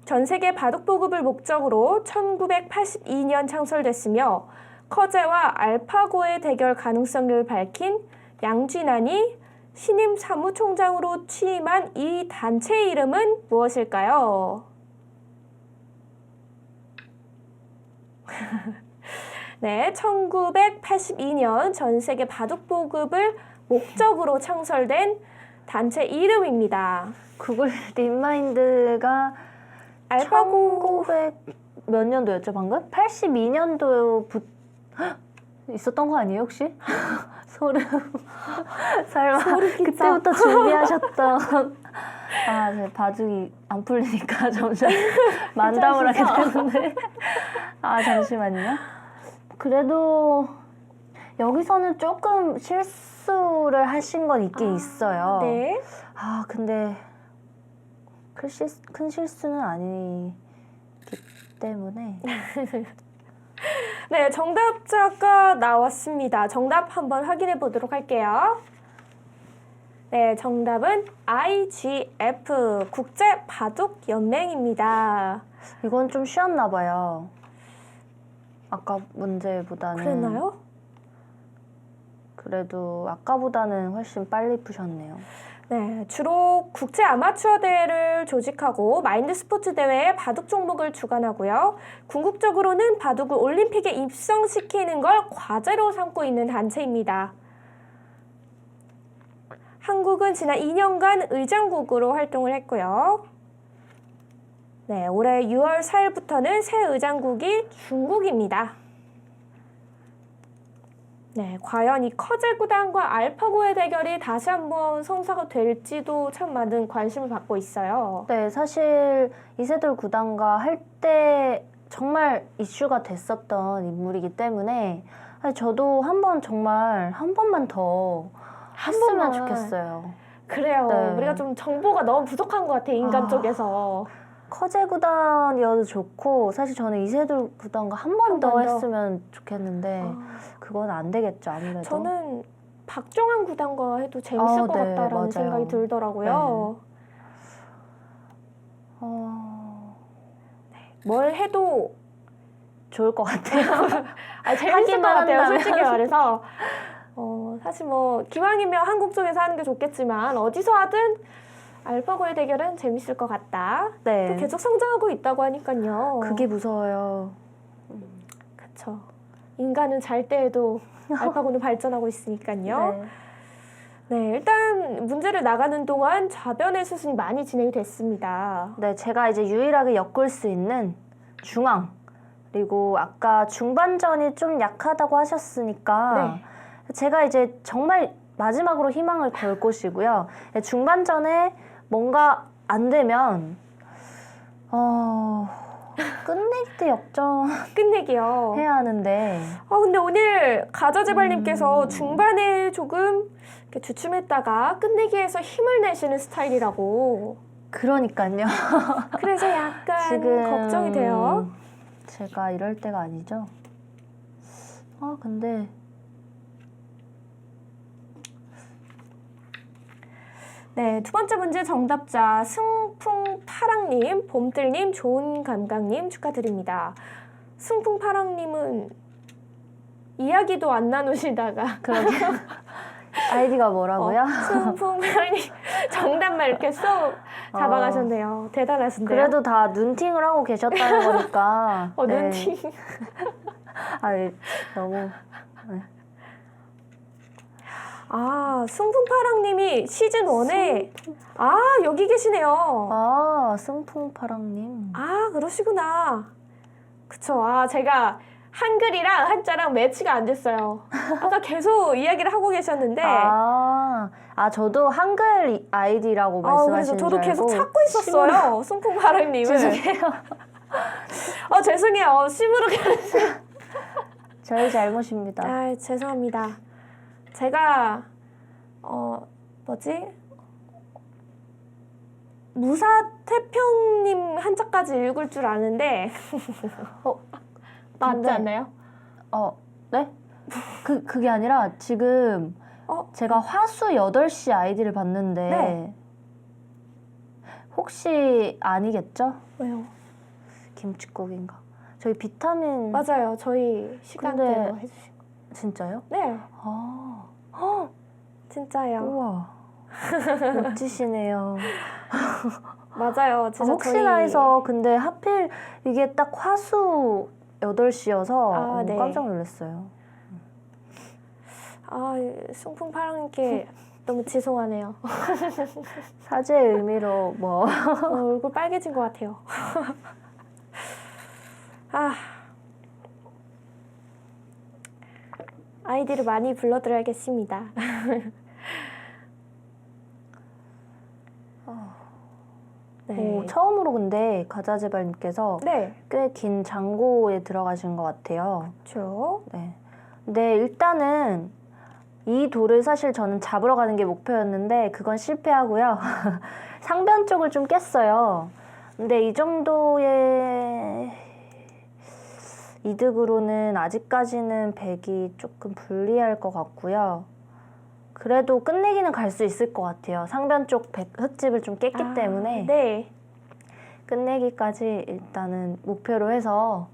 S1: 전 세계 바둑 보급을 목적으로 1982년 창설됐으며 커제와 알파고의 대결 가능성을 밝힌 양쥐난이 신임 사무총장으로 취임한 이 단체의 이름은 무엇일까요? 네, 1982년 전 세계 바둑 보급을 목적으로 창설된 단체 이름입니다.
S2: 구글 딥마인드가
S1: 알파고
S2: 1900 몇 년도였죠 방금? 82년도 있었던 거 아니에요 혹시? 소름. 설마 그때부터 준비하셨던. 아, 제 바둑이 안 풀리니까 점점 만담을 하게 되는데. 아, 잠시만요. 그래도 여기서는 조금 실수를 하신 건 있긴 있어요.
S1: 네.
S2: 아, 근데 큰 실수는 아니기 때문에.
S1: 네, 정답자가 나왔습니다. 정답 한번 확인해 보도록 할게요. 네, 정답은 IGF 국제 바둑 연맹입니다.
S2: 이건 좀 쉬웠나 봐요. 아까 문제보다는.
S1: 그랬나요?
S2: 그래도 아까보다는 훨씬 빨리 푸셨네요.
S1: 네, 주로 국제 아마추어 대회를 조직하고 마인드 스포츠 대회의 바둑 종목을 주관하고요. 궁극적으로는 바둑을 올림픽에 입성시키는 걸 과제로 삼고 있는 단체입니다. 한국은 지난 2년간 의장국으로 활동을 했고요. 네, 올해 6월 4일부터는 새 의장국이 중국입니다. 네, 과연 이 커제 구단과 알파고의 대결이 다시 한번 성사가 될지도 참 많은 관심을 받고 있어요.
S2: 네, 사실 이세돌 구단과 할 때 정말 이슈가 됐었던 인물이기 때문에 아니, 저도 정말 한 번만 더 했으면 좋겠어요.
S1: 그래요.
S2: 네.
S1: 우리가 좀 정보가 너무 부족한 것 같아, 인간 쪽에서.
S2: 커제 구단이어도 좋고 사실 저는 이세돌 구단과 한 번 더
S1: 번 더.
S2: 했으면 좋겠는데 그건 안 되겠죠 아무래도.
S1: 저는 박종환 구단과 해도 재밌을 것
S2: 네,
S1: 같다라는
S2: 맞아요.
S1: 생각이 들더라고요. 뭘 해도
S2: 좋을 것 같아요.
S1: 재밌을 것
S2: 하기만
S1: 같아요,
S2: 한다면.
S1: 솔직히 말해서. 사실 뭐 기왕이면 한국 쪽에서 하는 게 좋겠지만 어디서 하든 알파고의 대결은 재밌을 것 같다.
S2: 네.
S1: 또 계속 성장하고 있다고 하니까요.
S2: 그게 무서워요.
S1: 그쵸. 인간은 잘 때에도 알파고는 발전하고 있으니까요.
S2: 네.
S1: 네, 일단 문제를 나가는 동안 좌변의 수순이 많이 진행이 됐습니다.
S2: 네, 제가 이제 유일하게 엮을 수 있는 중앙 그리고 아까 중반전이 좀 약하다고 하셨으니까
S1: 네.
S2: 제가 이제 정말 마지막으로 희망을 걸 곳이고요. 중반전에 뭔가 안 되면 끝낼 때 역전
S1: 끝내기요.
S2: 해야 하는데
S1: 근데 오늘 가자제발님께서 중반에 조금 이렇게 주춤했다가 끝내기에서 힘을 내시는 스타일이라고.
S2: 그러니까요.
S1: 그래서 약간
S2: 지금
S1: 걱정이 돼요.
S2: 제가 이럴 때가 아니죠. 근데
S1: 네, 두 번째 문제 정답자 승풍파랑님, 봄들님, 좋은감각님 축하드립니다. 승풍파랑님은 이야기도 안 나누시다가
S2: 그러게 아이디가 뭐라고요?
S1: 승풍파랑님 정답만 이렇게 쏙 잡아가셨네요. 대단하신데요.
S2: 그래도 다 눈팅을 하고 계셨다는 거니까. 네.
S1: 눈팅.
S2: 너무. 네.
S1: 승풍파랑님이 시즌 1에 여기 계시네요.
S2: 승풍파랑님.
S1: 그러시구나. 그쵸. 제가 한글이랑 한자랑 매치가 안 됐어요. 아까 계속 이야기를 하고 계셨는데.
S2: 저도 한글 아이디라고 말씀하시는
S1: 그래서 저도
S2: 줄 알고
S1: 계속 찾고 있었어요. 승풍파랑님을.
S2: 죄송해요.
S1: 죄송해요. 시무룩.
S2: 저의 잘못입니다.
S1: 죄송합니다. 제가 무사태평님 한자까지 읽을 줄 아는데 맞지
S2: 근데-
S1: 않나요?
S2: 네? 그게 아니라 지금 제가 화수 8시 아이디를 봤는데
S1: 네.
S2: 혹시 아니겠죠?
S1: 왜요?
S2: 김칫국인가? 저희 비타민
S1: 맞아요. 저희 시간대로
S2: 근데-
S1: 해주신 거.
S2: 진짜요?
S1: 네,
S2: 아,
S1: 진짜요.
S2: 우와. 멋지시네요.
S1: 맞아요. 진짜
S2: 혹시나
S1: 저희-
S2: 해서 근데 하필 이게 딱 화수 8시여서
S1: 아, 네.
S2: 깜짝 놀랐어요.
S1: 숭풍파랑께 너무 죄송하네요.
S2: 사죄의 의미로 뭐
S1: 얼굴 빨개진 것 같아요. 아이디를 많이 불러드려야겠습니다. 네.
S2: 처음으로 근데 가자제발님께서
S1: 네,
S2: 꽤 긴 장고에 들어가신 것 같아요.
S1: 그렇죠.
S2: 네. 근데 일단은 이 돌을 사실 저는 잡으러 가는 게 목표였는데 그건 실패하고요. 상변 쪽을 좀 깼어요. 근데 이 정도의 이득으로는 아직까지는 백이 조금 불리할 것 같고요. 그래도 끝내기는 갈 수 있을 것 같아요. 상변 쪽 백 흙집을 좀 깼기 때문에
S1: 네.
S2: 끝내기까지 일단은 목표로 해서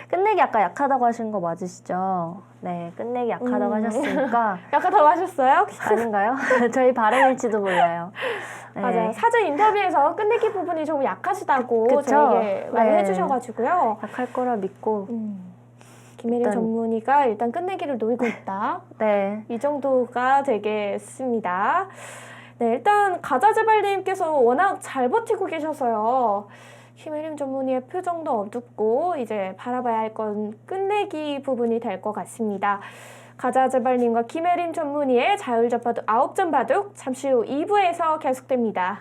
S2: 끝내기 아까 약하다고 하신 거 맞으시죠? 네, 끝내기 약하다고 하셨으니까
S1: 약간 더 하셨어요?
S2: 아닌가요? 저희 바람일지도 몰라요. 네.
S1: 맞아요. 사전 인터뷰에서 끝내기 부분이 좀 약하시다고
S2: 그쵸?
S1: 저에게 말을
S2: 네.
S1: 해주셔가지고요.
S2: 약할 거라 믿고
S1: 김혜림
S2: 일단-
S1: 전문의가 일단 끝내기를 노리고 있다.
S2: 네.
S1: 이 정도가 되겠습니다. 네, 일단 가자제발님께서 워낙 잘 버티고 계셔서요. 김혜림 전문의의 표정도 어둡고 이제 바라봐야 할 건 끝내기 부분이 될 것 같습니다. 가자제발님과 김혜림 전문의의 자율접바둑 9점 바둑 잠시 후 2부에서 계속됩니다.